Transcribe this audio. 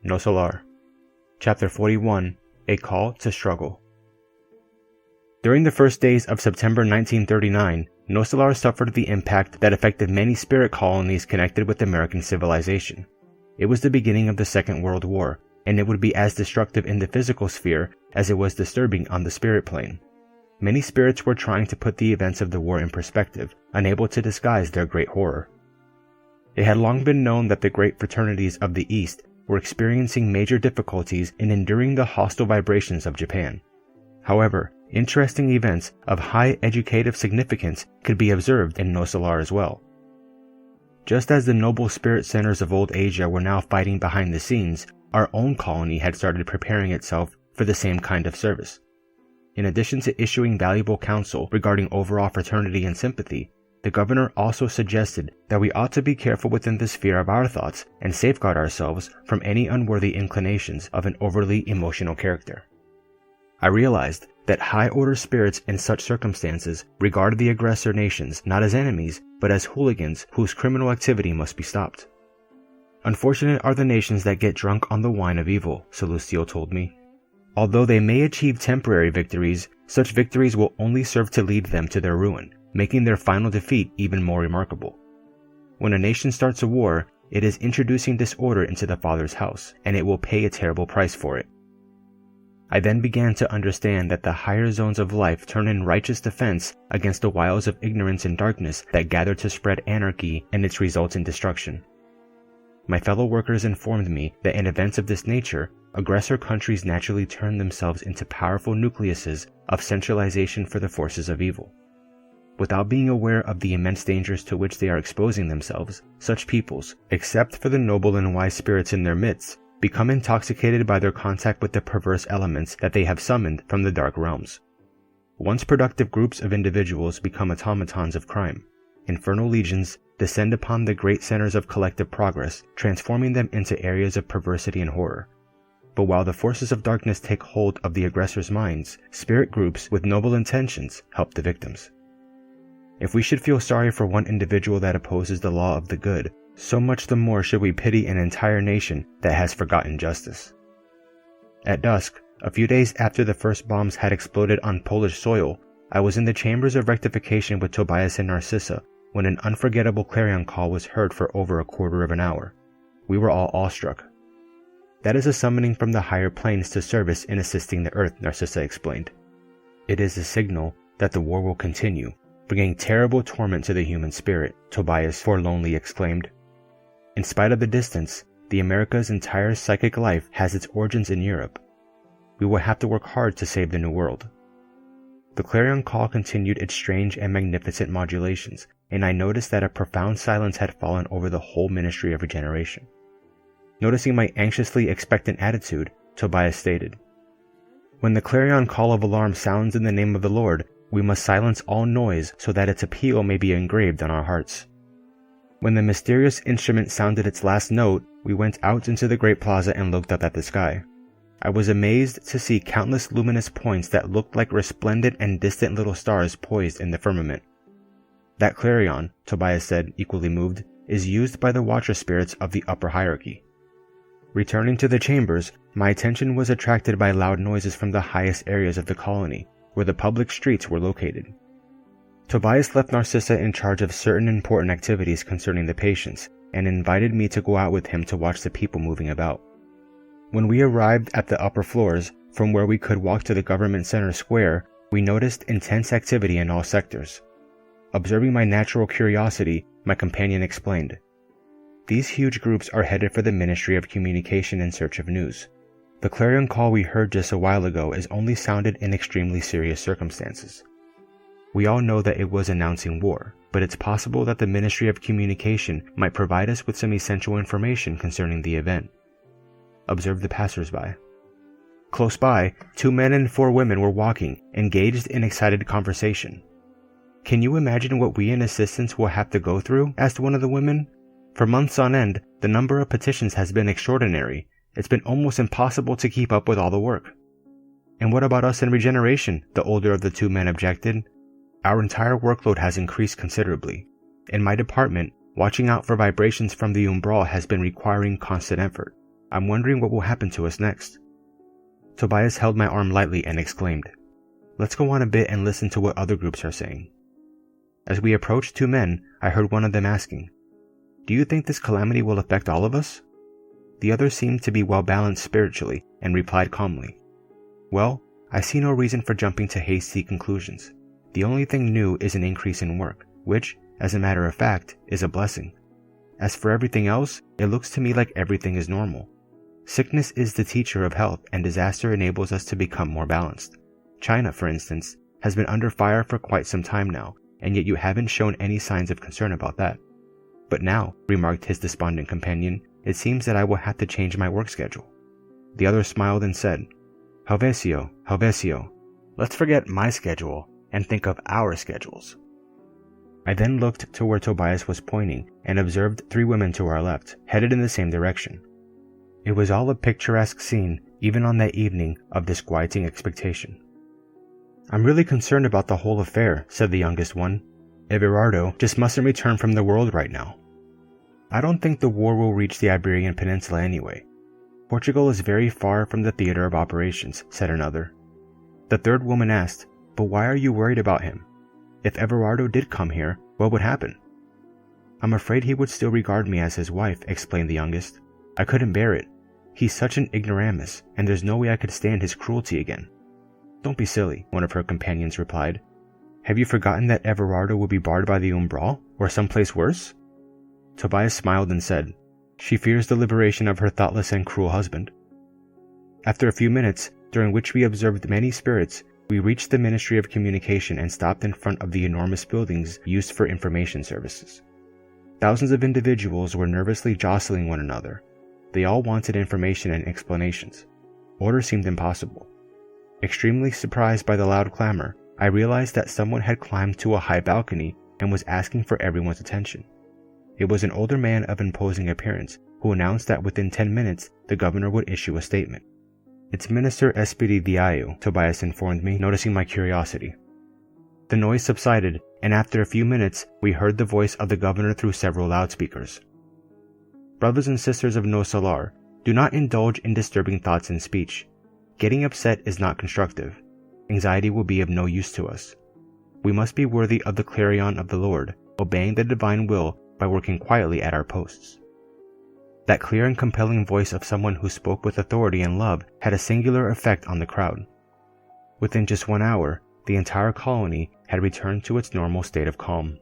Nosso Lar. Chapter 41, A Call to Struggle. During the first days of September 1939, Nosso Lar suffered the impact that affected many spirit colonies connected with American civilization. It was the beginning of the Second World War, and it would be as destructive in the physical sphere as it was disturbing on the spirit plane. Many spirits were trying to put the events of the war in perspective, unable to disguise their great horror. It had long been known that the great fraternities of the East were experiencing major difficulties in enduring the hostile vibrations of Japan. However, interesting events of high educative significance could be observed in Nosso Lar as well. Just as the noble spirit centers of old Asia were now fighting behind the scenes, our own colony had started preparing itself for the same kind of service. In addition to issuing valuable counsel regarding overall fraternity and sympathy, the governor also suggested that we ought to be careful within the sphere of our thoughts and safeguard ourselves from any unworthy inclinations of an overly emotional character. I realized that high-order spirits in such circumstances regard the aggressor nations not as enemies, but as hooligans whose criminal activity must be stopped. Unfortunate are the nations that get drunk on the wine of evil, Celestial told me. Although they may achieve temporary victories, such victories will only serve to lead them to their ruin, making their final defeat even more remarkable. When a nation starts a war, it is introducing disorder into the Father's house, and it will pay a terrible price for it. I then began to understand that the higher zones of life turn in righteous defense against the wiles of ignorance and darkness that gather to spread anarchy and its results in destruction. My fellow workers informed me that in events of this nature, aggressor countries naturally turn themselves into powerful nucleuses of centralization for the forces of evil. Without being aware of the immense dangers to which they are exposing themselves, such peoples, except for the noble and wise spirits in their midst, become intoxicated by their contact with the perverse elements that they have summoned from the dark realms. Once productive groups of individuals become automatons of crime, infernal legions descend upon the great centers of collective progress, transforming them into areas of perversity and horror. But while the forces of darkness take hold of the aggressors' minds, spirit groups with noble intentions help the victims. If we should feel sorry for one individual that opposes the law of the good, so much the more should we pity an entire nation that has forgotten justice. At dusk, a few days after the first bombs had exploded on Polish soil, I was in the chambers of rectification with Tobias and Narcissa when an unforgettable clarion call was heard for over a quarter of an hour. We were all awestruck. That is a summoning from the higher planes to service in assisting the earth, Narcissa explained. It is a signal that the war will continue, bringing terrible torment to the human spirit, Tobias forlornly exclaimed. In spite of the distance, the America's entire psychic life has its origins in Europe. We will have to work hard to save the New World. The clarion call continued its strange and magnificent modulations, and I noticed that a profound silence had fallen over the whole ministry of regeneration. Noticing my anxiously expectant attitude, Tobias stated, "When the clarion call of alarm sounds in the name of the Lord, we must silence all noise so that its appeal may be engraved on our hearts." When the mysterious instrument sounded its last note, we went out into the great plaza and looked up at the sky. I was amazed to see countless luminous points that looked like resplendent and distant little stars poised in the firmament. That clarion, Tobias said, equally moved, is used by the watcher spirits of the upper hierarchy. Returning to the chambers, my attention was attracted by loud noises from the highest areas of the colony, where the public streets were located. Tobias left Narcissa in charge of certain important activities concerning the patients, and invited me to go out with him to watch the people moving about. When we arrived at the upper floors, from where we could walk to the government center square, we noticed intense activity in all sectors. Observing my natural curiosity, my companion explained, "These huge groups are headed for the Ministry of Communication in search of news. The clarion call we heard just a while ago is only sounded in extremely serious circumstances. We all know that it was announcing war, but it's possible that the Ministry of Communication might provide us with some essential information concerning the event." Observe the passers-by. Close by, 2 men and 4 women were walking, engaged in excited conversation. "Can you imagine what we in assistance will have to go through?" asked one of the women. "For months on end, the number of petitions has been extraordinary. It's been almost impossible to keep up with all the work." "And what about us in regeneration?" the older of the 2 men objected. "Our entire workload has increased considerably. In my department, watching out for vibrations from the umbral has been requiring constant effort. I'm wondering what will happen to us next." Tobias held my arm lightly and exclaimed, "Let's go on a bit and listen to what other groups are saying." As we approached two men, I heard one of them asking, "Do you think this calamity will affect all of us?" The other seemed to be well-balanced spiritually and replied calmly, "Well, I see no reason for jumping to hasty conclusions. The only thing new is an increase in work, which, as a matter of fact, is a blessing. As for everything else, it looks to me like everything is normal. Sickness is the teacher of health, and disaster enables us to become more balanced. China, for instance, has been under fire for quite some time now, and yet you haven't shown any signs of concern about that." "But now," remarked his despondent companion, "it seems that I will have to change my work schedule." The other smiled and said, Helvecio, let's forget my schedule and think of our schedules." I then looked to where Tobias was pointing and observed three women to our left, headed in the same direction. It was all a picturesque scene, even on that evening of disquieting expectation. "I'm really concerned about the whole affair," said the youngest one. "Everardo just mustn't return from the world right now." "I don't think the war will reach the Iberian Peninsula anyway. Portugal is very far from the theater of operations," said another. The third woman asked, "But why are you worried about him? If Everardo did come here, what would happen?" "I'm afraid he would still regard me as his wife," explained the youngest. "I couldn't bear it. He's such an ignoramus, and there's no way I could stand his cruelty again." "Don't be silly," one of her companions replied. "Have you forgotten that Everardo will be barred by the umbral, or someplace worse?" Tobias smiled and said, "She fears the liberation of her thoughtless and cruel husband." After a few minutes, during which we observed many spirits, we reached the Ministry of Communication and stopped in front of the enormous buildings used for information services. Thousands of individuals were nervously jostling one another. They all wanted information and explanations. Order seemed impossible. Extremely surprised by the loud clamor, I realized that someone had climbed to a high balcony and was asking for everyone's attention. It was an older man of imposing appearance who announced that within 10 minutes the governor would issue a statement. "It's Minister Espiridiaio," Tobias informed me, noticing my curiosity. The noise subsided, and after a few minutes we heard the voice of the governor through several loudspeakers. "Brothers and sisters of Nosso Lar, do not indulge in disturbing thoughts and speech. Getting upset is not constructive. Anxiety will be of no use to us. We must be worthy of the clarion of the Lord, obeying the divine will by working quietly at our posts." That clear and compelling voice of someone who spoke with authority and love had a singular effect on the crowd. Within just 1 hour, the entire colony had returned to its normal state of calm.